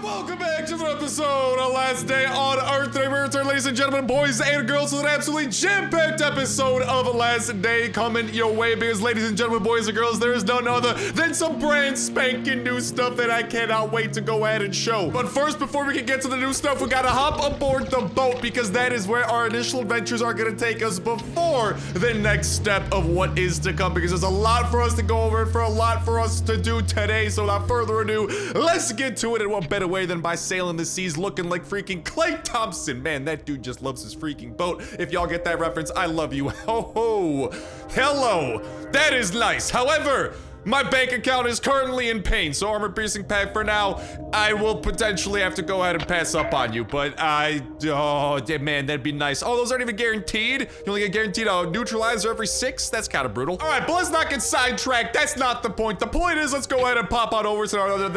Welcome back to the episode of Last Day on Earth. Today we return, ladies and gentlemen, boys and girls, to an absolutely jam-packed episode of Last Day coming your way because, ladies and gentlemen, boys and girls, there is none other than some brand spanking new stuff that I cannot wait to go ahead and show. But first, before we can get to the new stuff, we gotta hop aboard the boat because that is where our initial adventures are gonna take us before the next step of what is to come, because there's a lot for us to go over and for a lot for us to do today. So without further ado, let's get to it. And what better way than by sailing the seas looking like freaking Klay Thompson. Man, that dude just loves his freaking boat. If y'all get that reference, I love you. Ho ho. Hello. That is nice. However, my bank account is currently in pain, so armor piercing pack for now. I will potentially have to go ahead and pass up on you, but oh man, that'd be nice. Oh, those aren't even guaranteed. You only get guaranteed a neutralizer every 6. That's kind of brutal. All right, but let's not get sidetracked. That's not the point. The point is, let's go ahead and pop on over to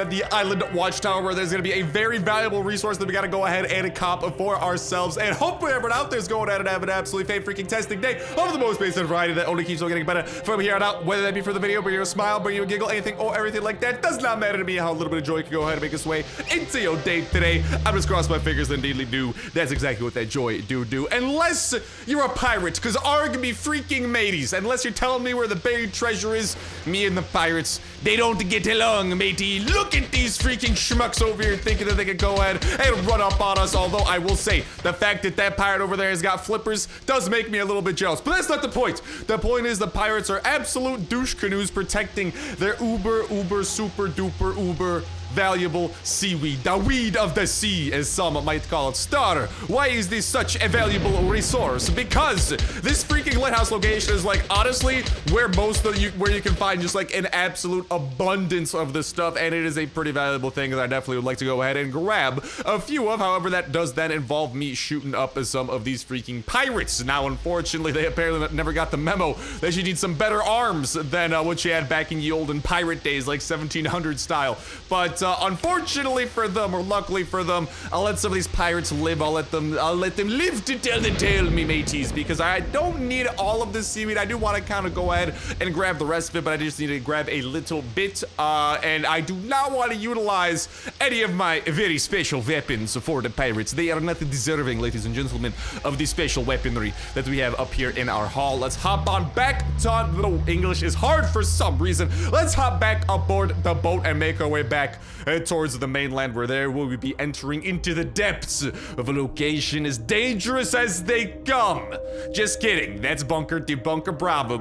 the island watchtower, where there's gonna be a very valuable resource that we gotta go ahead and cop for ourselves. And hopefully everyone out there is going out and have an absolutely freaking testing day of the most basic variety that only keeps on getting better from here on out. Whether that be for the video, bring you a smile, bring you a giggle, anything or everything like that, does not matter to me. How a little bit of joy can go ahead and make its way into your day today. I'm just crossing my fingers and indeedly do. That's exactly what that joy do. Unless you're a pirate, because arg me freaking mateys. Unless you're telling me where the buried treasure is, me and the pirates, they don't get along, matey. Look at these freaking schmucks over here thinking that they could go ahead and run up on us. Although I will say, the fact that that pirate over there has got flippers does make me a little bit jealous. But that's not the point. The point is the pirates are absolute douche canoes protecting their uber super duper uber valuable seaweed, the weed of the sea, as some might call it. Star, why is this such a valuable resource? Because this freaking lighthouse location is like honestly where most of you can find just like an absolute abundance of this stuff, and it is a pretty valuable thing that I definitely would like to go ahead and grab a few of. However, that does then involve me shooting up some of these freaking pirates. Now, unfortunately, they apparently never got the memo that you need some better arms than what you had back in the olden pirate days, like 1700 style. But unfortunately for them, or luckily for them, I'll let some of these pirates live. I'll let them live to tell the tale, me mateys, because I don't need all of this seaweed. I do want to kind of go ahead and grab the rest of it, but I just need to grab a little bit, and I do not want to utilize any of my very special weapons for the pirates. They are not deserving, ladies and gentlemen, of the special weaponry that we have up here in our hall. Let's hop on back to, no, English is hard for some reason. Let's hop back aboard the boat and make our way back towards the mainland, where there will we be entering into the depths of a location as dangerous as they come. Just kidding. That's bunker Bravo.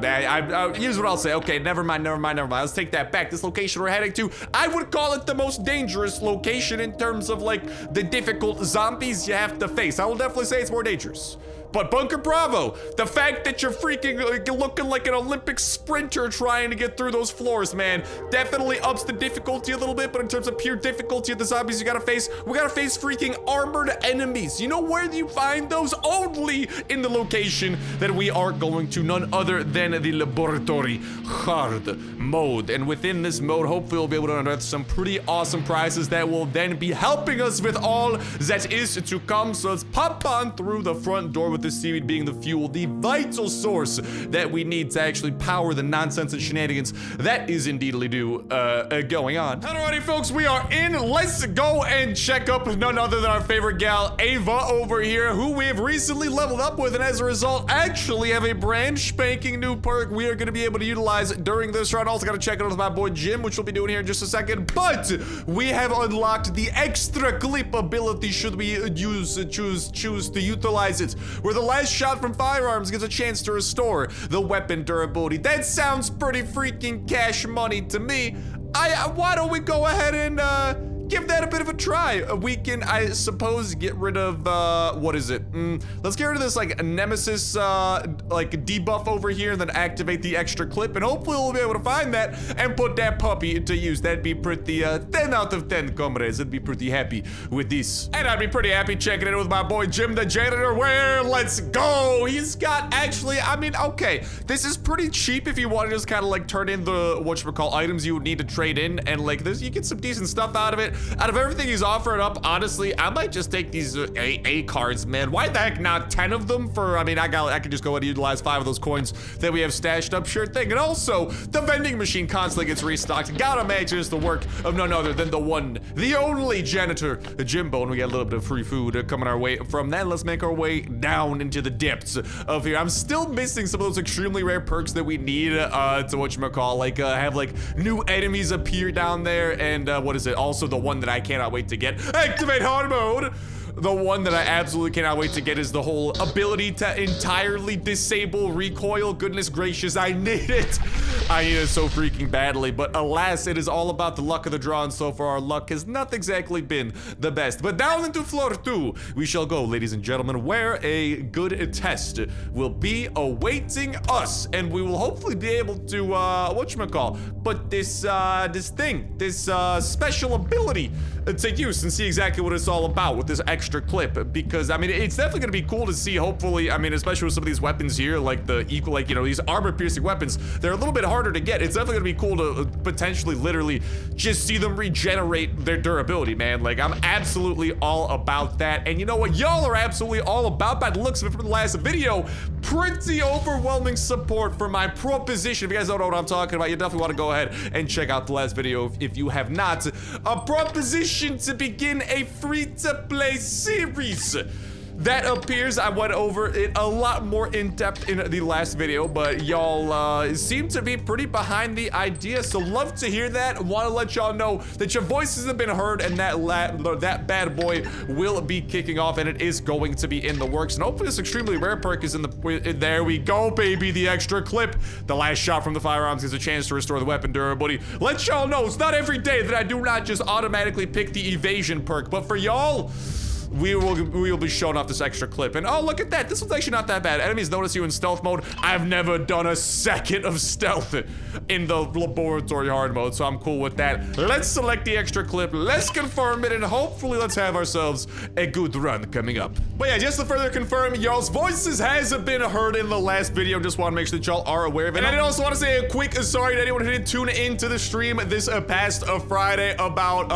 Here's what I'll say. Okay, never mind. Let's take that back. This location we're heading to, I would call it the most dangerous location in terms of like the difficult zombies you have to face. I will definitely say it's more dangerous. But Bunker Bravo, the fact that you're freaking looking like an Olympic sprinter trying to get through those floors, man, definitely ups the difficulty a little bit. But in terms of pure difficulty of the zombies we gotta face freaking armored enemies. You know where do you find those? Only in the location that we are going to, none other than the laboratory hard mode. And within this mode, hopefully we'll be able to unearth some pretty awesome prizes that will then be helping us with all that is to come. So let's pop on through the front door, with the seaweed being the fuel, the vital source that we need to actually power the nonsense and shenanigans that is indeedly going on. Alrighty, folks, we are in. Let's go and check up with none other than our favorite gal, Ava, over here, who we have recently leveled up with, and as a result, actually have a brand spanking new perk we are going to be able to utilize during this run. Also got to check it out with my boy Jim, which we'll be doing here in just a second. But we have unlocked the extra clip ability should we choose to utilize it, where the last shot from firearms gives a chance to restore the weapon durability. That sounds pretty freaking cash money to me. Why don't we go ahead and give that a bit of a try? We can, I suppose, get rid of, what is it? Let's get rid of this, like, nemesis, like, debuff over here, and then activate the extra clip, and hopefully we'll be able to find that and put that puppy to use. That'd be pretty, 10 out of 10, comrades. I'd be pretty happy with this. And I'd be pretty happy checking in with my boy Jim, the janitor, where, let's go. He's got, actually, I mean, okay, this is pretty cheap if you want to just kind of, like, turn in the, whatchamacallit, items you would need to trade in, and, like, this, you get some decent stuff out of it. Out of everything he's offering up, honestly, I might just take these A cards, man. Why the heck not 10 of them for, I mean, I could just go ahead and utilize 5 of those coins that we have stashed up, sure thing. And also, the vending machine constantly gets restocked. Gotta imagine it's the work of none other than the only janitor, Jimbo, and we get a little bit of free food coming our way from that. Let's make our way down into the depths of here. I'm still missing some of those extremely rare perks that we need to whatchamacall, like have like new enemies appear down there, and what is it? Also the one that I cannot wait to get. Activate hard mode! The one that I absolutely cannot wait to get is the whole ability to entirely disable recoil. Goodness gracious, I need it. I need it so freaking badly, but alas, it is all about the luck of the draw, and so far our luck has not exactly been the best. But down into floor 2, we shall go, ladies and gentlemen, where a good test will be awaiting us, and we will hopefully be able to, whatchamacall, put this special ability to use and see exactly what it's all about with this extra clip, because I mean it's definitely gonna be cool to see, hopefully. I mean, especially with some of these weapons here, like these armor piercing weapons, they're a little bit harder to get. It's definitely gonna be cool to potentially literally just see them regenerate their durability, man. Like, I'm absolutely all about that. And you know what, y'all are absolutely all about, by the looks of it from the last video, pretty overwhelming support for my proposition. If you guys don't know what I'm talking about, you definitely want to go ahead and check out the last video if you have not. A proposition to begin a free-to-play series that appears. I went over it a lot more in depth in the last video, but y'all seem to be pretty behind the idea, so love to hear that. Want to let y'all know that your voices have been heard, and that bad boy will be kicking off, and it is going to be in the works. And hopefully this extremely rare perk is in the, there we go, baby, the extra clip. The last shot from the firearms gives a chance to restore the weapon durability. Let y'all know, it's not every day that I do not just automatically pick the evasion perk, but for y'all, we will be showing off this extra clip. And oh, look at that, this one's actually not that bad. Enemies notice you in stealth mode. I've never done a second of stealth in the laboratory hard mode, so I'm cool with that. Let's select the extra clip, let's confirm it, and hopefully let's have ourselves a good run coming up. But yeah, just to further confirm, y'all's voices has been heard in the last video. Just want to make sure that y'all are aware of it. And I also want to say a quick sorry to anyone who didn't tune into the stream this past Friday about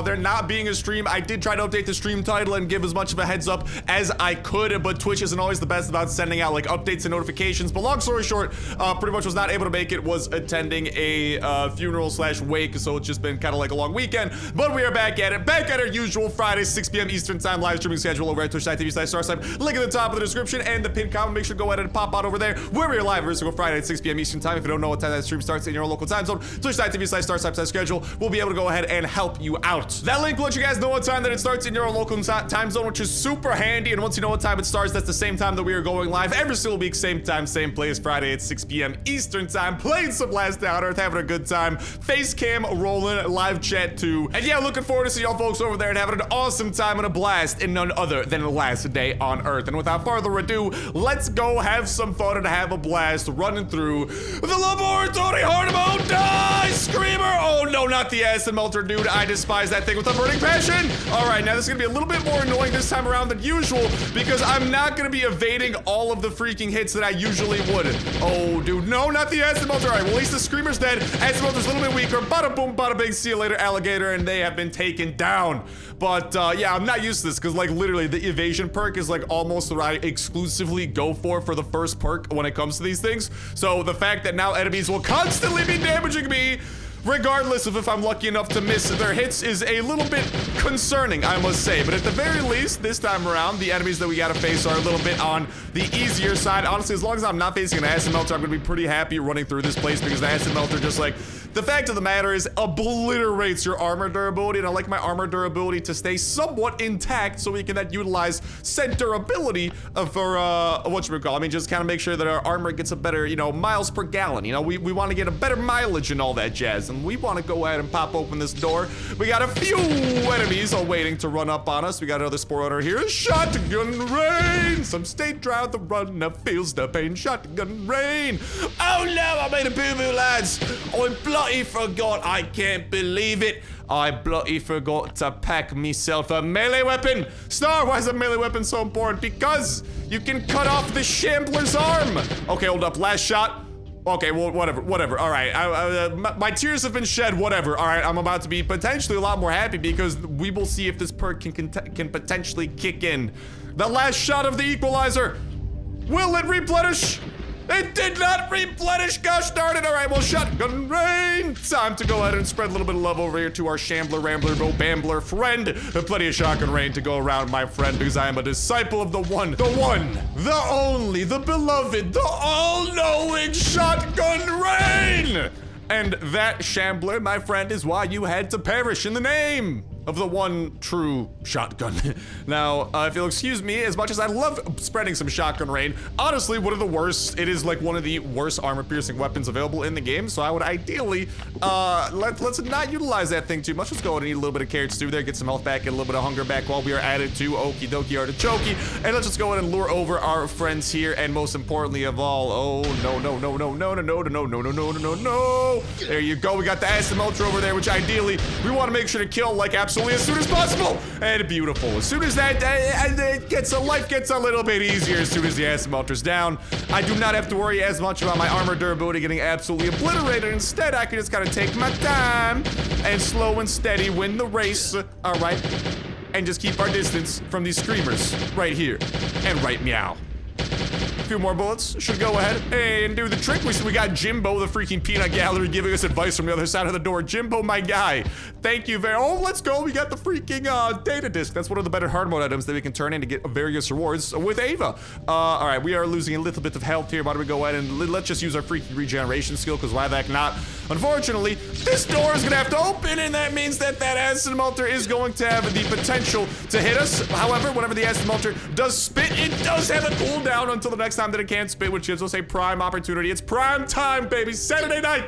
there not being a stream. I did try to update the stream title and give as much of a heads up as I could, but Twitch isn't always the best about sending out like updates and notifications. But long story short, pretty much was not able to make it, was attending a funeral slash wake, so it's just been kind of like a long weekend. But we are back at it, back at our usual Friday 6 p.m. Eastern time live streaming schedule over at twitch.tv/Starsnipe. Link at the top of the description and the pinned comment. Make sure to go ahead and pop out over there where we are live every single Friday at 6 p.m. Eastern time. If you don't know what time that stream starts in your local time zone, twitch.tv/Starsnipe schedule, we'll be able to go ahead and help you out. That link will let you guys know what time that it starts in your local time zone, which is super handy. And once you know what time it starts, that's the same time that we are going live every single week, same time, same place, Friday at 6 p.m. Eastern time, playing some Last Day on Earth, having a good time, face cam rolling, live chat too. And yeah, looking forward to see y'all folks over there and having an awesome time and a blast in none other than the Last Day on Earth. And without further ado, let's go have some fun and have a blast running through the laboratory hard mode. Die, screamer! Oh no, not the acid melter, dude. I despise that thing with a burning passion. All right, now this is gonna be a little bit more annoying this time around than usual, because I'm not gonna be evading all of the freaking hits that I usually would. Oh, dude, no, not the acid melter. All right, well, at least the screamer's dead. Acid melter's a little bit weaker. Bada boom, bada bing, see you later, alligator, and they have been taken down. But yeah, I'm not used to this, because like literally the evasion perk is like almost what I exclusively go for the first perk when it comes to these things. So the fact that now enemies will constantly be damaging me, regardless of if I'm lucky enough to miss their hits, is a little bit concerning, I must say. But at the very least, this time around, the enemies that we gotta face are a little bit on the easier side. Honestly, as long as I'm not facing an acid melter, I'm gonna be pretty happy running through this place, because the acid melter just like, the fact of the matter is, obliterates your armor durability, and I like my armor durability to stay somewhat intact so we can then utilize said durability for, whatchamacall. I mean, just kind of make sure that our armor gets a better, you know, miles per gallon. You know, we want to get a better mileage and all that jazz. And we want to go ahead and pop open this door. We got a few enemies all waiting to run up on us. We got another spore runner here. Shotgun rain. Some state drive the runner feels the pain. Shotgun rain. Oh no, I made a boo-boo, lads. I bloody forgot. I can't believe it. I bloody forgot to pack myself a melee weapon. Star, why is a melee weapon so important? Because you can cut off the shambler's arm. Okay, hold up. Last shot. Okay, well, whatever. All right, my tears have been shed. Whatever. All right, I'm about to be potentially a lot more happy because we will see if this perk can potentially kick in. The last shot of the equalizer. Will it replenish? It did not replenish, gosh darn it. All right, well, shotgun rain. Time to go ahead and spread a little bit of love over here to our Shambler, Rambler, Bambler friend. Plenty of shotgun rain to go around, my friend, because I am a disciple of the one, the only, the beloved, the all-knowing shotgun rain. And that, Shambler, my friend, is why you had to perish in the name of the one true shotgun. Now, if you'll excuse me, as much as I love spreading some shotgun rain, honestly, one of the worst, it is like one of the worst armor-piercing weapons available in the game, so I would ideally, let's not utilize that thing too much. Let's go ahead and eat a little bit of carrot stew there, get some health back, get a little bit of hunger back while we are at it too. Okie dokie artichoke. And let's just go ahead and lure over our friends here, and most importantly of all, oh, no. There you go, we got the acid melter over there, which ideally, we want to make sure to kill like absolutely as soon as possible. And beautiful. As soon as that life gets a little bit easier as soon as the acid melter's down. I do not have to worry as much about my armor durability getting absolutely obliterated. Instead, I can just kind of take my time and slow and steady win the race. All right. And just keep our distance from these screamers right here. And right meow. A few more bullets should go ahead and do the trick. We got Jimbo, the freaking peanut gallery, giving us advice from the other side of the door. Jimbo, my guy, thank you very. Oh, let's go. We got the freaking data disc. That's one of the better hard mode items that we can turn in to get various rewards with Ava. All right, we are losing a little bit of health here. Why don't we go ahead and let's just use our freaking regeneration skill, because why the heck not? Unfortunately, this door is gonna have to open, and that means that acid melter is going to have the potential to hit us. However, whenever the acid melter does spit, it does have a cooldown until the next time that it can't spit, which gives us a prime opportunity. It's prime time, baby. Saturday night.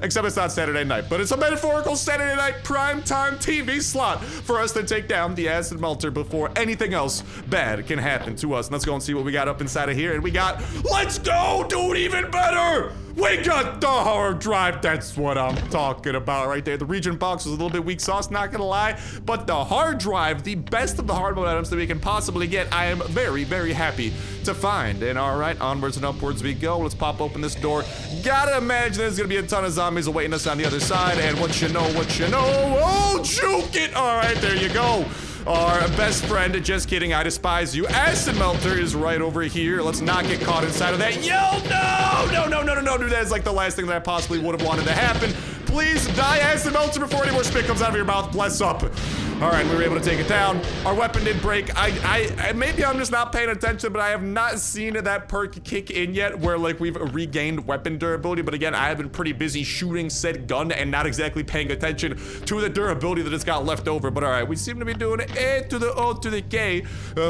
Except it's not Saturday night, but it's a metaphorical Saturday night prime time TV slot for us to take down the acid melter before anything else bad can happen to us. And let's go and see what we got up inside of here. And we got, let's go, dude, even better. We got the hard drive. That's what I'm talking about right there. The region box was a little bit weak sauce, not gonna lie, but the hard drive, the best of the hard mode items that we can possibly get, I am very, very happy to find. And all right, onwards and upwards we go. Let's pop open this door. Gotta imagine there's gonna be a ton of zombies awaiting us on the other side. And what you know, oh, juke it. All right, there you go. Our best friend, just kidding, I despise you. Acid melter is right over here. Let's not get caught inside of that. Yo, no, dude, that is like the last thing that I possibly would have wanted to happen. Please die, acid melter, before any more spit comes out of your mouth. Bless up. All right, we were able to take it down. Our weapon did break. Maybe I'm just not paying attention, but I have not seen that perk kick in yet where like we've regained weapon durability. But again, I have been pretty busy shooting said gun and not exactly paying attention to the durability that it's got left over. But all right, we seem to be doing A to the O to the K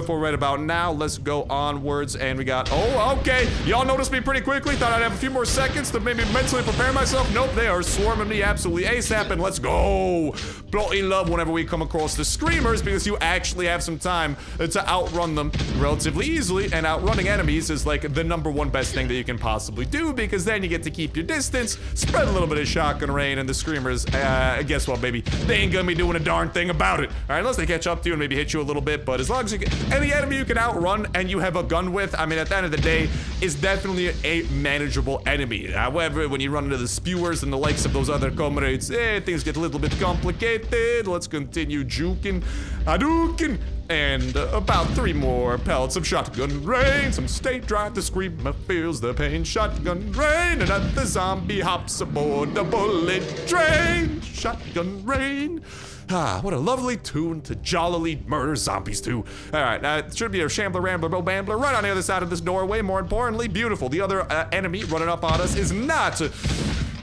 for right about now. Let's go onwards, and we got, oh, okay. Y'all noticed me pretty quickly. Thought I'd have a few more seconds to maybe mentally prepare myself. Nope, they are swarming me absolutely ASAP, and let's go. Bloody love whenever we come across the screamers, because you actually have some time to outrun them relatively easily, and outrunning enemies is like the #1 best thing that you can possibly do, because then you get to keep your distance, spread a little bit of shotgun rain, and the screamers, guess what, baby? They ain't gonna be doing a darn thing about it. All right, unless they catch up to you and maybe hit you a little bit, but as long as you can, any enemy you can outrun and you have a gun with, I mean, at the end of the day, is definitely a manageable enemy. However, when you run into the spewers and the likes of those other comrades, things get a little bit complicated. Let's continue juking, hadouken, and about 3 more pellets of shotgun rain. Some stay dry, the screamer feels the pain. Shotgun rain, and the zombie hops aboard the bullet train. Shotgun rain. Ah, what a lovely tune to jollily murder zombies too. All right, it should be a Shambler, Rambler, Bambler right on the other side of this doorway. More importantly, beautiful. The other enemy running up on us is not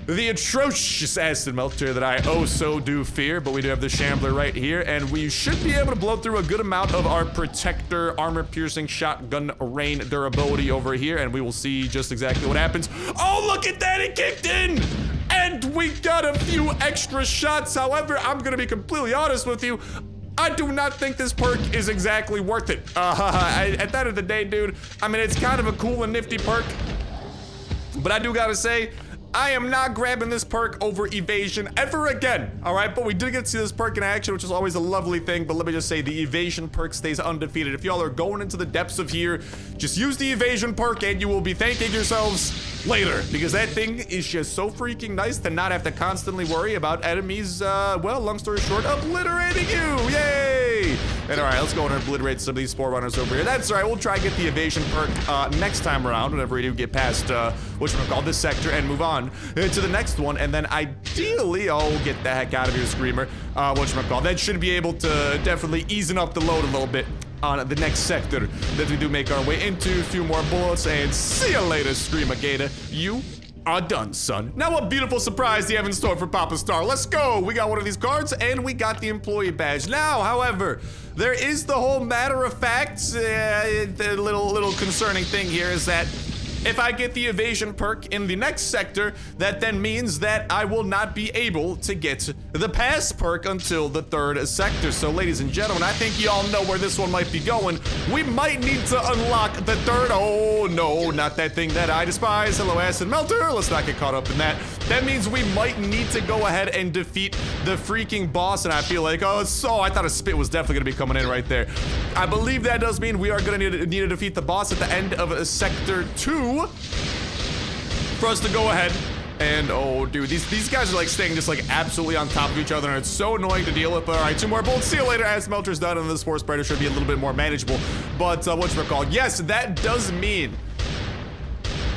the atrocious acid melter that I oh so do fear, but we do have the Shambler right here, and we should be able to blow through a good amount of our protector armor-piercing shotgun rain durability over here, and we will see just exactly what happens. Oh, look at that, it kicked in! And we got a few extra shots. However, I'm gonna be completely honest with you, I do not think this perk is exactly worth it. At the end of the day, dude, I mean, it's kind of a cool and nifty perk, but I do gotta say, I am not grabbing this perk over evasion ever again, all right? But we did get to see this perk in action, which is always a lovely thing, but let me just say the evasion perk stays undefeated. If y'all are going into the depths of here, just use the evasion perk and you will be thanking yourselves later, because that thing is just so freaking nice to not have to constantly worry about enemies, well, long story short, obliterating you. Yay! And all right, let's go and obliterate some of these Forerunners over here. That's all right, we'll try to get the evasion perk next time around, whenever we do get past whatchamacallit, this sector, and move on to the next one. And then ideally, oh, get the heck out of here, Screamer. Whatchamacallit, that should be able to definitely easing up the load a little bit on the next sector that we do make our way into. A few more bullets, and see you later, Screamer Gator. You are done, son. Now, what beautiful surprise do you have in store for Papa Star? Let's go. We got one of these cards, and we got the employee badge. Now, however, there is the whole matter of fact, the little concerning thing here is that if I get the evasion perk in the next sector, that then means that I will not be able to get the pass perk until the third sector. So, ladies and gentlemen, I think you all know where this one might be going. We might need to unlock the third. Oh, no, not that thing that I despise. Hello, Acid Melter. Let's not get caught up in that. That means we might need to go ahead and defeat the freaking boss. And I feel like, oh, so I thought a spit was definitely going to be coming in right there. I believe that does mean we are going to need to defeat the boss at the end of Sector 2 for us to go ahead and, oh, dude, these guys are like staying just like absolutely on top of each other, and it's so annoying to deal with. But all right, 2 more bullets. See you later. As Melter's done, and this Force Spider should be a little bit more manageable. But whatchamacallit, yes, that does mean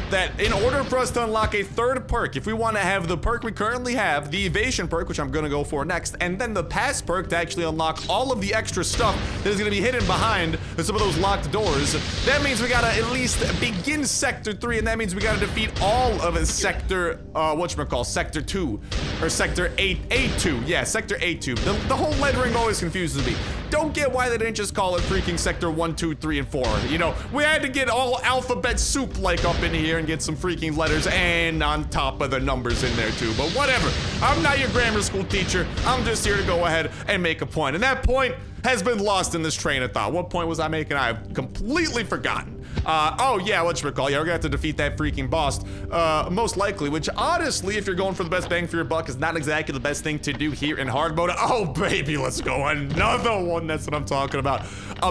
that in order for us to unlock a third perk, if we want to have the perk we currently have, the evasion perk, which I'm going to go for next, and then the pass perk to actually unlock all of the extra stuff that is going to be hidden behind some of those locked doors, that means we got to at least begin Sector 3, and that means we got to defeat all of Sector, Sector 2, or Sector A2. Yeah, Sector A2. The whole lettering always confuses me. Don't get why they didn't just call it freaking Sector 1, 2, 3, and 4. You know, we had to get all alphabet soup like up in here and get some freaking letters and on top of the numbers in there too. But whatever, I'm not your grammar school teacher. I'm just here to go ahead and make a point. And that point has been lost in this train of thought. What point was I making? I've completely forgotten. Oh yeah, whatchamacallit, yeah, we're gonna have to defeat that freaking boss, most likely, which honestly, if you're going for the best bang for your buck, is not exactly the best thing to do here in hard mode. Oh baby, let's go, another one, that's what I'm talking about.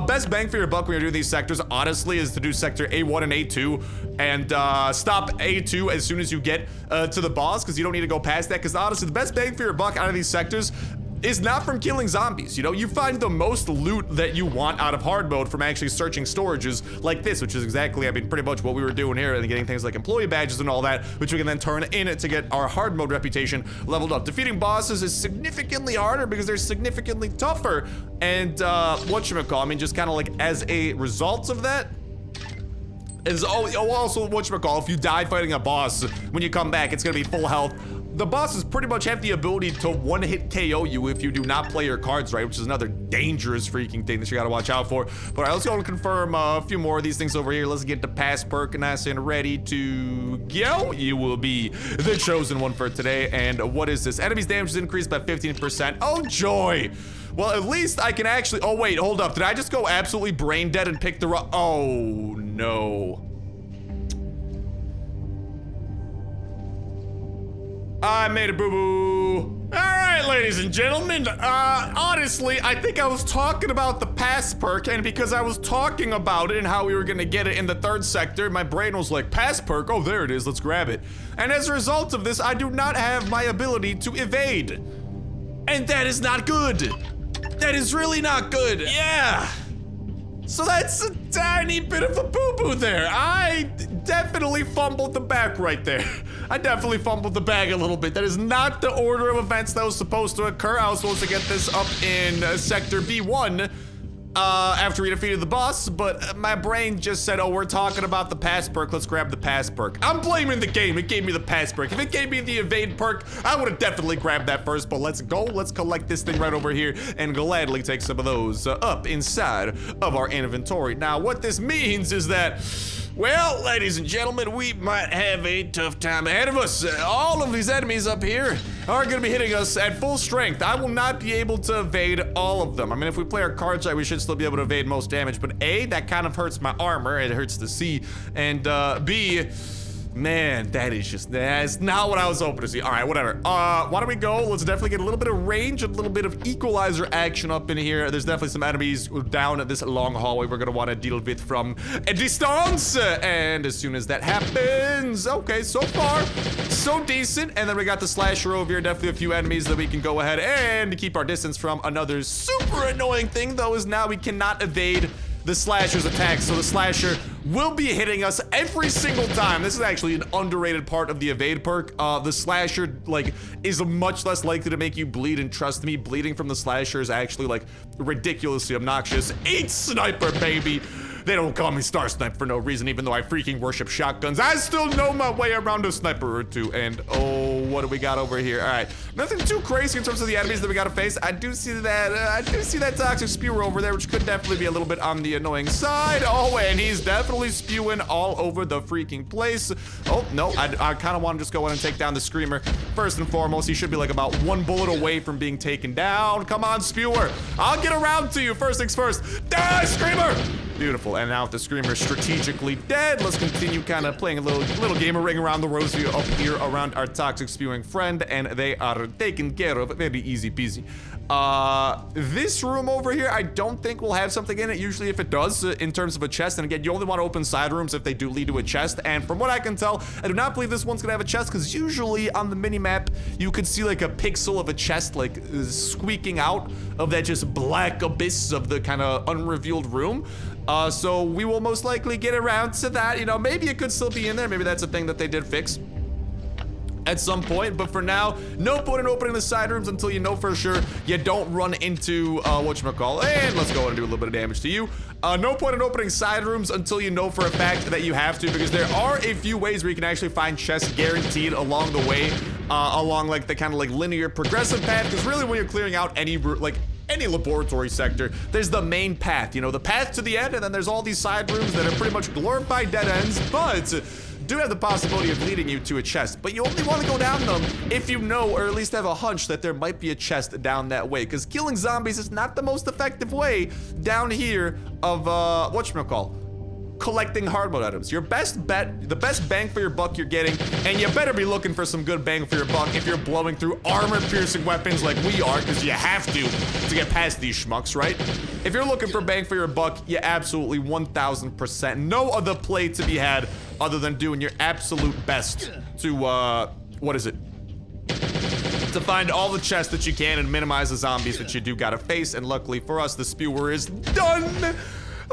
Best bang for your buck when you're doing these sectors, honestly, is to do Sector A1 and A2, and stop A2 as soon as you get to the boss, because you don't need to go past that, because honestly, the best bang for your buck out of these sectors is not from killing zombies. You know, you find the most loot that you want out of hard mode from actually searching storages like this, which is exactly, I mean, pretty much what we were doing here, and getting things like employee badges and all that, which we can then turn in to get our hard mode reputation leveled up. Defeating bosses is significantly harder because they're significantly tougher, and whatchamacallit, I mean, just kind of like as a result of that, is also whatchamacallit, if you die fighting a boss, when you come back, it's gonna be full health. The bosses pretty much have the ability to one-hit KO you if you do not play your cards right, which is another dangerous freaking thing that you gotta watch out for. But all right, let's go and confirm a few more of these things over here. Let's get the pass perk nice and ready to go. You will be the chosen one for today. And what is this? Enemies' damage is increased by 15%. Oh, joy! Well, at least I can actually, oh wait, hold up. Did I just go absolutely brain dead and pick the wrong, oh no. I made a boo-boo. All right, ladies and gentlemen, honestly, I think I was talking about the pass perk, and because I was talking about it and how we were gonna get it in the third sector, my brain was like, pass perk, oh, there it is, let's grab it. And as a result of this, I do not have my ability to evade. And that is not good. That is really not good, yeah. So that's a tiny bit of a boo-boo there. I definitely fumbled the bag right there. I definitely fumbled the bag a little bit. That is not the order of events that was supposed to occur. I was supposed to get this up in Sector B1 after we defeated the boss, but my brain just said, oh, we're talking about the pass perk. Let's grab the pass perk. I'm blaming the game. It gave me the pass perk. If it gave me the evade perk, I would have definitely grabbed that first, but let's go. Let's collect this thing right over here and gladly take some of those up inside of our inventory. Now, what this means is that, well, ladies and gentlemen, we might have a tough time ahead of us. All of these enemies up here are gonna be hitting us at full strength. I will not be able to evade all of them. I mean, if we play our cards right, we should still be able to evade most damage, but A, that kind of hurts my armor, it hurts to see, and B, Man, that's not what I was hoping to see. All right, whatever. Why don't we go? Let's definitely get a little bit of range, a little bit of equalizer action up in here. There's definitely some enemies down this long hallway we're gonna want to deal with from a distance. And as soon as that happens, okay, so far, so decent. And then we got the slasher over here. Definitely a few enemies that we can go ahead and keep our distance from. Another super annoying thing, though, is now we cannot evade the slasher's attacks, so the slasher will be hitting us every single time. This is actually an underrated part of the evade perk. The slasher, like, is much less likely to make you bleed, and trust me, bleeding from the slasher is actually, like, ridiculously obnoxious. Eat sniper, baby! They don't call me Starsnipe for no reason, even though I freaking worship shotguns. I still know my way around a sniper or two. And oh, what do we got over here? All right, nothing too crazy in terms of the enemies that we gotta face. I do see that toxic spewer over there, which could definitely be a little bit on the annoying side. Oh, and he's definitely spewing all over the freaking place. Oh no, I kind of want to just go in and take down the screamer. First and foremost, he should be like about one bullet away from being taken down. Come on, spewer, I'll get around to you. First things first. Die, screamer! Beautiful. And now with the screamer strategically dead, let's continue kind of playing a little game of ring around the rosy up here around our toxic spewing friend, and they are taken care of. Very easy peasy. This room over here, I don't think will have something in it. Usually if it does, in terms of a chest, and again, you only want to open side rooms if they do lead to a chest. And from what I can tell, I do not believe this one's gonna have a chest, because usually on the mini-map, you could see like a pixel of a chest like squeaking out of that just black abyss of the kind of unrevealed room. So we will most likely get around to that. You know, maybe it could still be in there. Maybe that's a thing that they did fix at some point, but for now, no point in opening the side rooms until you know for sure you don't run into whatchamacallit. And let's go ahead and do a little bit of damage to you. No point in opening side rooms until you know for a fact that you have to, because there are a few ways where you can actually find chests guaranteed along the way, along like the kind of like linear progressive path. Because really, when you're clearing out any laboratory sector, there's the main path, you know, the path to the end, and then there's all these side rooms that are pretty much glorified dead ends, but do have the possibility of leading you to a chest. But you only want to go down them if you know, or at least have a hunch, that there might be a chest down that way, because killing zombies is not the most effective way down here of collecting hard mode items. Your best bet, the best bang for your buck you're getting, and you better be looking for some good bang for your buck if you're blowing through armor-piercing weapons like we are, because you have to get past these schmucks, right? If you're looking for bang for your buck, you absolutely 1000%. No other play to be had other than doing your absolute best to, to find all the chests that you can and minimize the zombies that you do gotta face. And luckily for us, the spewer is done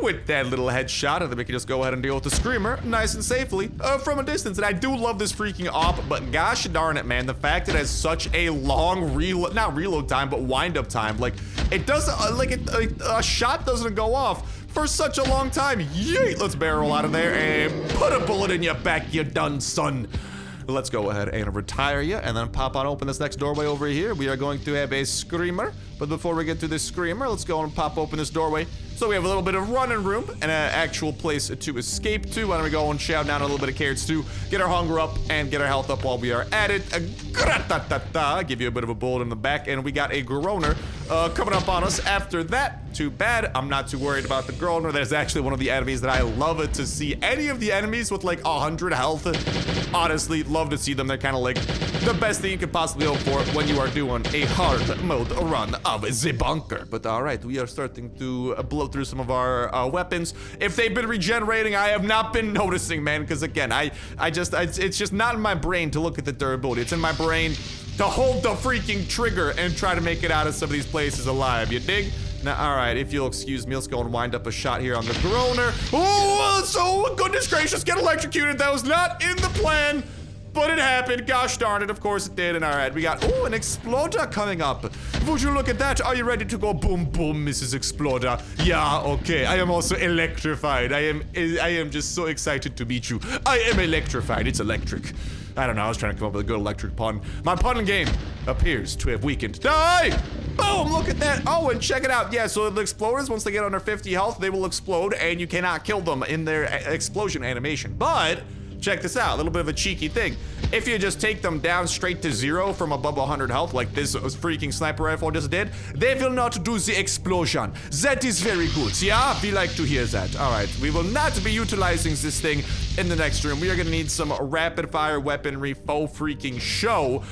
with that little headshot, and then we can just go ahead and deal with the screamer nice and safely from a distance. And I do love this freaking op, but gosh darn it, man, the fact it has such a long not reload time, but wind up time. Like, it doesn't, a shot doesn't go off for such a long time. Yeet, let's barrel out of there and put a bullet in your back, you done son. Let's go ahead and retire you, and then pop on open this next doorway over here. We are going to have a screamer, but before we get to this screamer, let's go and pop open this doorway. So we have a little bit of running room and an actual place to escape to. Why don't we go and chow down a little bit of carrots too, get our hunger up and get our health up while we are at it. Give you a bit of a bullet in the back, and we got a groaner coming up on us after that. Too bad. I'm not too worried about the groaner. There's actually one of the enemies that I love to see. Any of the enemies with like 100 health, honestly, love to see them. They're kind of like the best thing you could possibly hope for when you are doing a hard mode run of the bunker. But all right, we are starting to blow through some of our weapons. If they've been regenerating, I have not been noticing, man, because again, it's just not in my brain to look at the durability. It's in my brain to hold the freaking trigger and try to make it out of some of these places alive, you dig? Now, all right, if you'll excuse me, let's go and wind up a shot here on the groaner. Oh, so goodness gracious, get electrocuted. That was not in the plan, but it happened. Gosh darn it, of course it did. And all right, we got, oh, an exploder coming up. Would you look at that? Are you ready to go boom, boom, Mrs. Exploder? Yeah, okay. I am also electrified. I am just so excited to meet you. I am electrified. It's electric. I don't know, I was trying to come up with a good electric pun. My pun game appears to have weakened. Die! Boom, look at that. Oh, and check it out. Yeah, so the exploders, once they get under 50 health, they will explode, and you cannot kill them in their explosion animation. But check this out, a little bit of a cheeky thing. if you just take them down straight to 0 from above 100 health, like this freaking sniper rifle just did, they will not do the explosion. That is very good. Yeah, we like to hear that. All right, we will not be utilizing this thing in the next room. We are gonna need some rapid fire weaponry faux freaking show.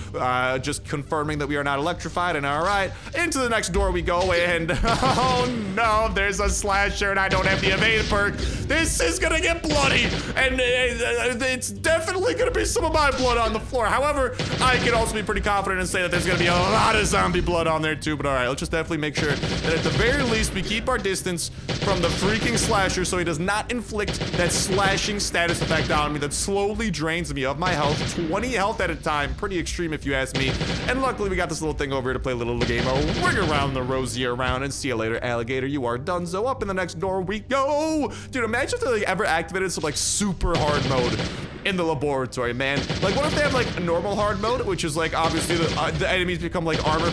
Just confirming that we are not electrified. And all right, into the next door we go. And oh no, there's a slasher and I don't have the evade perk. This is gonna get bloody, and it's definitely gonna be some of my blood on the floor. However, I can also be pretty confident and say that there's gonna be a lot of zombie blood on there too. But all right, let's just definitely make sure that at the very least we keep our distance from the freaking slasher so he does not inflict that slashing status effect on me that slowly drains me of my health, 20 health at a time. Pretty extreme if you ask me. And luckily we got this little thing over here to play a little game of ring around the rosy around, and see you later, alligator. You are done. So up in the next door we go. Dude, imagine if they like ever activated some like super hard mode in the laboratory, man. Like, what if they have like a normal hard mode, which is like obviously the enemies become like armor,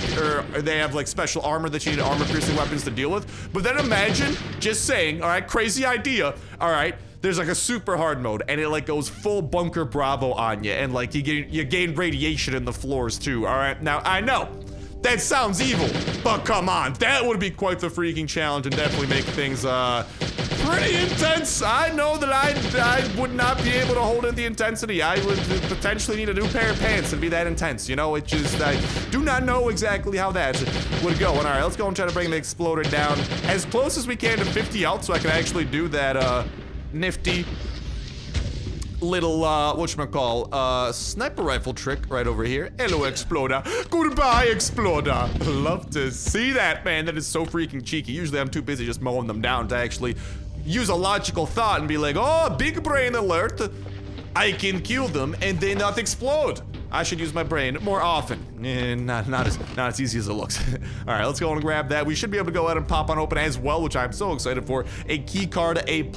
or they have like special armor that you need armor piercing weapons to deal with. But then imagine, just saying, all right, crazy idea, all right, there's like a super hard mode and it like goes full bunker bravo on you, and like you gain radiation in the floors too. All right, now I know that sounds evil, but come on, that would be quite the freaking challenge and definitely make things pretty intense. I know that I would not be able to hold in the intensity. I would potentially need a new pair of pants to be that intense, you know? It just, I do not know exactly how that would go. And all right, let's go and try to bring the exploder down as close as we can to 50 health so I can actually do that nifty little whatchamacall, sniper rifle trick right over here. Hello, exploder. Goodbye, exploder. Love to see that, man. That is so freaking cheeky. Usually I'm too busy just mowing them down to actually use a logical thought and be like, oh, big brain alert, I can kill them and they not explode. I should use my brain more often. Not as easy as it looks. All right, let's go and grab that. We should be able to go ahead and pop on open as well, which I'm so excited for. A key card, A+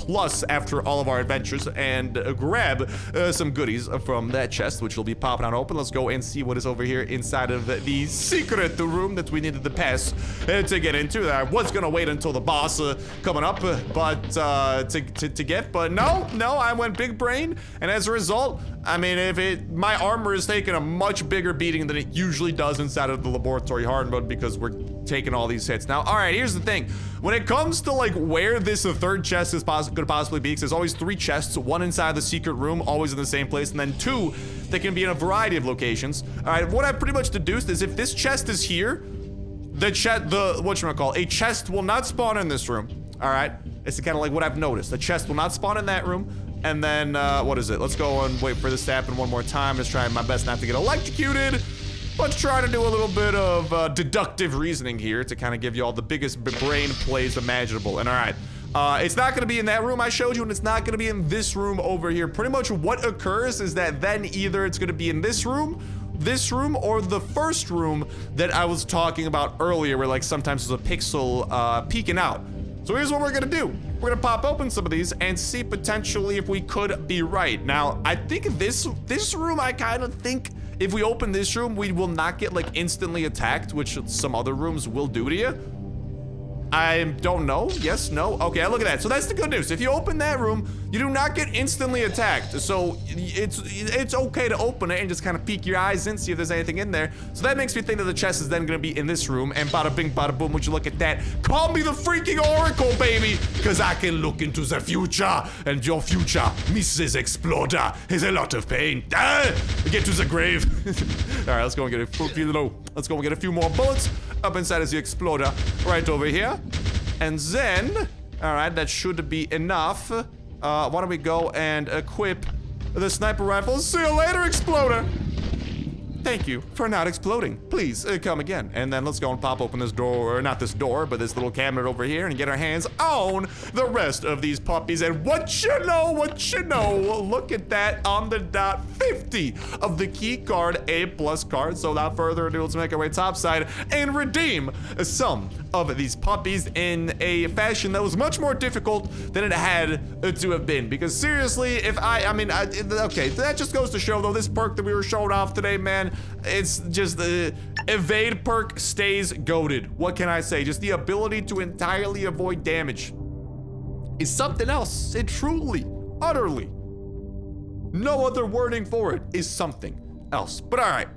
after all of our adventures, and grab some goodies from that chest, which will be popping on open. Let's go and see what is over here inside of the secret room that we needed to pass to get into. I was gonna wait until the boss coming up, but to get, but no, I went big brain, and as a result, I mean, my armor is taking a much bigger beating than it usually does inside of the laboratory hard mode because we're taking all these hits. Now, all right, here's the thing. When it comes to like where this third chest is could possibly be, because there's always 3 chests, 1 inside the secret room, always in the same place, and then 2 that can be in a variety of locations. All right, what I've pretty much deduced is if this chest is here, a chest will not spawn in this room. All right, it's kind of like what I've noticed. A chest will not spawn in that room. And then, what is it? Let's go and wait for this to happen one more time. Just trying my best not to get electrocuted, but try to do a little bit of deductive reasoning here to kind of give you all the biggest brain plays imaginable. And all right, it's not going to be in that room I showed you, and it's not going to be in this room over here. Pretty much what occurs is that then either it's going to be in this room, or the first room that I was talking about earlier, where like sometimes there's a pixel peeking out. So here's what we're gonna do. We're gonna pop open some of these and see potentially if we could be right. Now, I think this room, I kind of think if we open this room, we will not get like instantly attacked, which some other rooms will do to you. I don't know. Yes, no. Okay, look at that. So that's the good news. If you open that room, you do not get instantly attacked. So it's okay to open it and just kind of peek your eyes in, see if there's anything in there. So that makes me think that the chest is then gonna be in this room, and bada bing, bada boom, would you look at that? Call me the freaking Oracle, baby, because I can look into the future, and your future, Mrs. Exploder, is a lot of pain. Get to the grave. All right, let's go and get a few more bullets up inside of the Exploder right over here. And then, all right, that should be enough. Why don't we go and equip the sniper rifle? See you later, Exploder. Thank you for not exploding. Please come again. And then let's go and pop open this door, or not this door, but this little cabinet over here, and get our hands on the rest of these puppies. And what you know, look at that on the dot, 50 of the key card, A+ card. So without further ado, let's make our way topside and redeem some of these puppies in a fashion that was much more difficult than it had to have been. Because seriously, if okay, that just goes to show though, this perk that we were showing off today, man, it's just the evade perk stays goated. What can I say? Just the ability to entirely avoid damage is something else. It truly, utterly, no other wording for it, is something. else. But all right.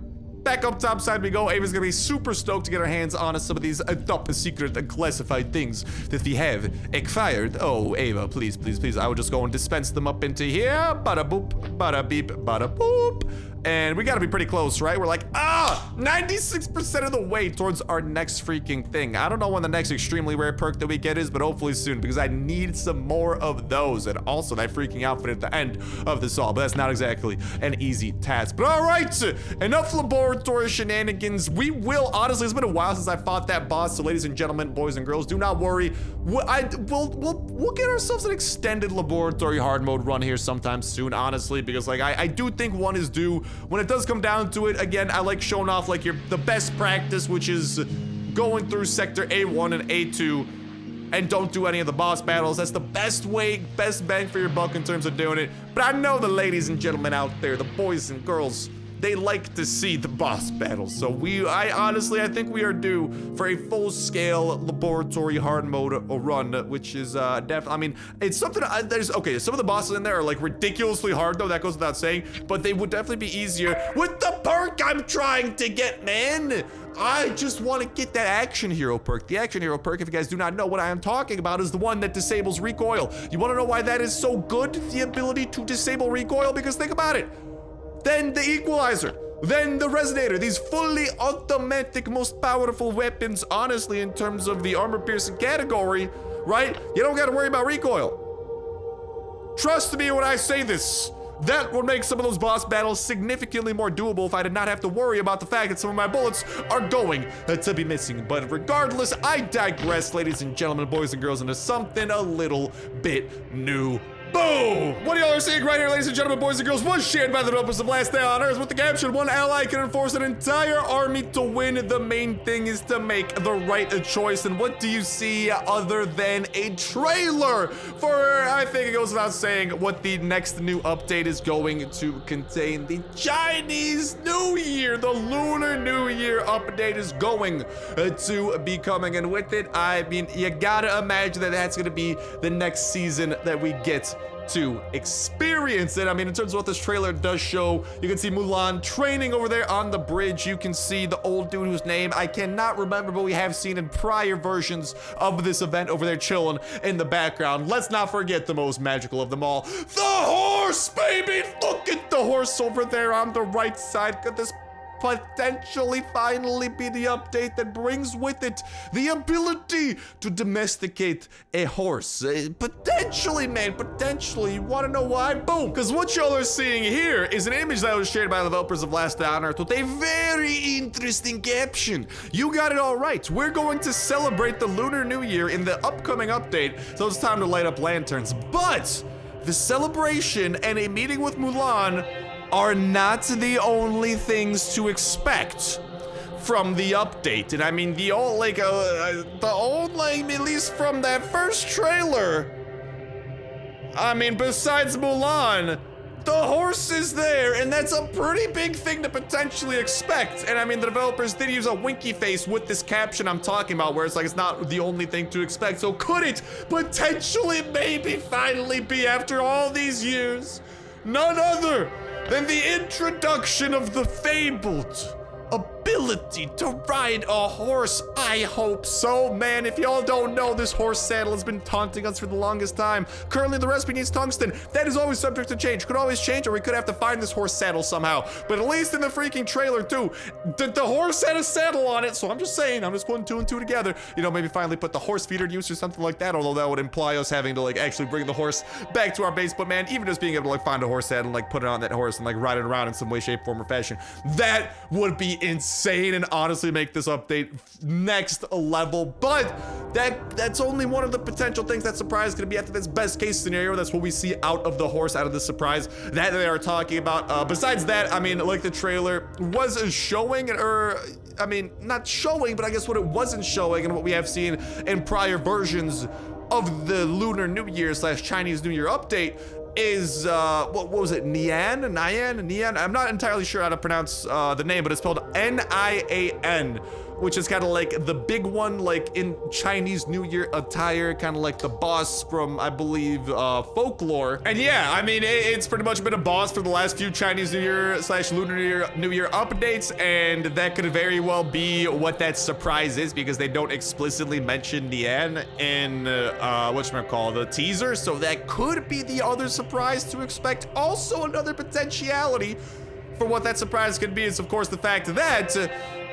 Back up top side we go. Ava's gonna be super stoked to get her hands on some of these top secret and classified things that we have acquired. Oh, Ava, please, please, please. I would just go and dispense them up into here. Bada boop, bada beep, bada boop. And we gotta be pretty close, right? We're like, 96% of the way towards our next freaking thing. I don't know when the next extremely rare perk that we get is, but hopefully soon, because I need some more of those. And also that freaking outfit at the end of this all, but that's not exactly an easy task. But all right, enough laboratory shenanigans. We will, honestly, it's been a while since I fought that boss, so ladies and gentlemen, boys and girls, do not worry. We'll get ourselves an extended laboratory hard mode run here sometime soon, honestly, because like I do think one is due. When it does come down to it, again, I like showing off like the best practice, which is going through sector A1 and A2 and don't do any of the boss battles. That's the best way, best bang for your buck in terms of doing it. But I know the ladies and gentlemen out there, the boys and girls, they like to see the boss battles. So I think we are due for a full-scale laboratory hard mode run, which is definitely, I mean, it's something, okay, some of the bosses in there are like ridiculously hard though, that goes without saying, but they would definitely be easier with the perk I'm trying to get, man. I just want to get that action hero perk. The action hero perk, if you guys do not know what I am talking about, is the one that disables recoil. You want to know why that is so good, the ability to disable recoil? Because think about it. Then the equalizer, then the resonator, these fully automatic, most powerful weapons, honestly, in terms of the armor piercing category, right? You don't gotta worry about recoil. Trust me when I say this. That would make some of those boss battles significantly more doable if I did not have to worry about the fact that some of my bullets are going to be missing. But regardless, I digress, ladies and gentlemen, boys and girls, into something a little bit new. Boom! What y'all are seeing right here, ladies and gentlemen, boys and girls, was shared by the developers of Last Day on Earth with the caption, one ally can enforce an entire army to win. The main thing is to make the right choice. And what do you see other than a trailer for, I think it goes without saying, what the next new update is going to contain. The Chinese New Year, the Lunar New Year update is going to be coming. And with it, I mean, you gotta imagine that that's gonna be the next season that we get to experience it. I mean, in terms of what this trailer does show, you can see Mulan training over there on the bridge. You can see the old dude whose name I cannot remember, but we have seen in prior versions of this event over there chilling in the background. Let's not forget the most magical of them all, the horse, baby! Look at the horse over there on the right side. Could this potentially finally be the update that brings with it the ability to domesticate a horse? Potentially, man, potentially. You want to know why? Boom! Because what y'all are seeing here is an image that was shared by the developers of Last Day on Earth with a very interesting caption. You got it all right. We're going to celebrate the Lunar New Year in the upcoming update, so it's time to light up lanterns. But the celebration and a meeting with Mulan are not the only things to expect from the update. And I mean, the old, at least from that first trailer, I mean, besides Mulan, the horse is there, and that's a pretty big thing to potentially expect. And I mean, the developers did use a winky face with this caption I'm talking about, where it's like, it's not the only thing to expect. So could it potentially maybe finally be, after all these years, none other than the introduction of the fabled ability to ride a horse? I hope so, man. If y'all don't know, this horse saddle has been taunting us for the longest time. Currently, the recipe needs tungsten. That is always subject to change. Could always change, or we could have to find this horse saddle somehow. But at least in the freaking trailer, too, the horse had a saddle on it. So I'm just saying, I'm just putting two and two together. You know, maybe finally put the horse feeder to use or something like that. Although that would imply us having to, like, actually bring the horse back to our base. But man, even just being able to, like, find a horse saddle and, like, put it on that horse and, like, ride it around in some way, shape, form, or fashion, that would be insane and honestly make this update next level. But that's only one of the potential things that surprise could be after this best case scenario. That's what we see out of the horse, out of the surprise that they are talking about. Besides that, I mean, like, the trailer was showing, or I mean, not showing, but I guess what it wasn't showing and what we have seen in prior versions of the Lunar New Year / Chinese New Year update is, what was it, Nian? I'm not entirely sure how to pronounce the name, but it's spelled Nian, which is kind of like the big one, like in Chinese New Year attire, kind of like the boss from, I believe, Folklore. And yeah, I mean, it's pretty much been a boss for the last few Chinese New Year / Lunar New Year updates, and that could very well be what that surprise is, because they don't explicitly mention Nian in whatchamacallit, the teaser, so that could be the other surprise to expect. Also, another potentiality for what that surprise could be is, of course, the fact that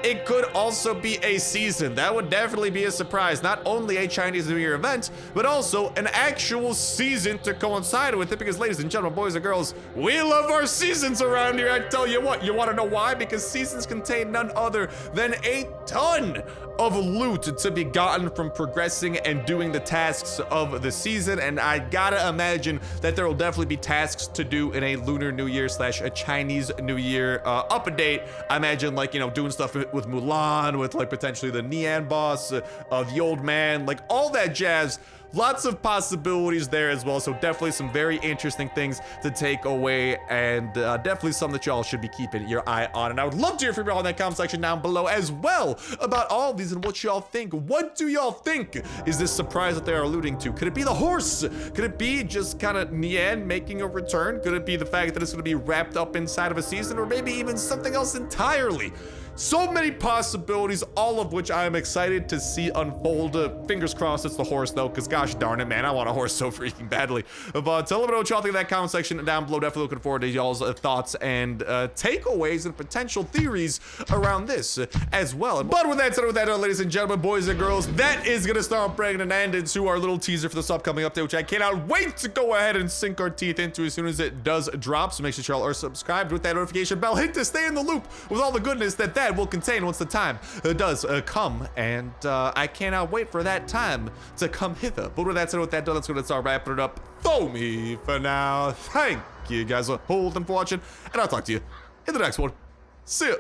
it could also be a season. That would definitely be a surprise. Not only a Chinese New Year event, but also an actual season to coincide with it, because ladies and gentlemen, boys and girls, we love our seasons around here. I tell you what, you want to know why? Because seasons contain none other than a ton of loot to be gotten from progressing and doing the tasks of the season, and I gotta imagine that there will definitely be tasks to do in a Lunar New Year / a Chinese New Year update. I imagine, like, you know, doing stuff with Mulan, with like potentially the Nian boss, the old man, like all that jazz. Lots of possibilities there as well, so definitely some very interesting things to take away, and definitely something that y'all should be keeping your eye on. And I would love to hear from y'all in that comment section down below as well about all of these and what y'all think. What do y'all think is this surprise that they're alluding to? Could it be the horse? Could it be just kind of Nian making a return? Could it be the fact that it's going to be wrapped up inside of a season, or maybe even something else entirely? So many possibilities, all of which I am excited to see unfold. Fingers crossed it's the horse, though, because gosh darn it, man, I want a horse so freaking badly. But let me know what y'all think in that comment section down below. Definitely looking forward to y'all's thoughts and takeaways and potential theories around this as well. But with that said, ladies and gentlemen, boys and girls, that is going to start bringing an end into our little teaser for this upcoming update, which I cannot wait to go ahead and sink our teeth into as soon as it does drop. So make sure y'all are subscribed with that notification bell. Hit to stay in the loop with all the goodness that will contain once the time does come, and I cannot wait for that time to come hither. But with that said, that's going to start wrapping it up for me for now. Thank you guys for holding, for watching, and I'll talk to you in the next one. See ya.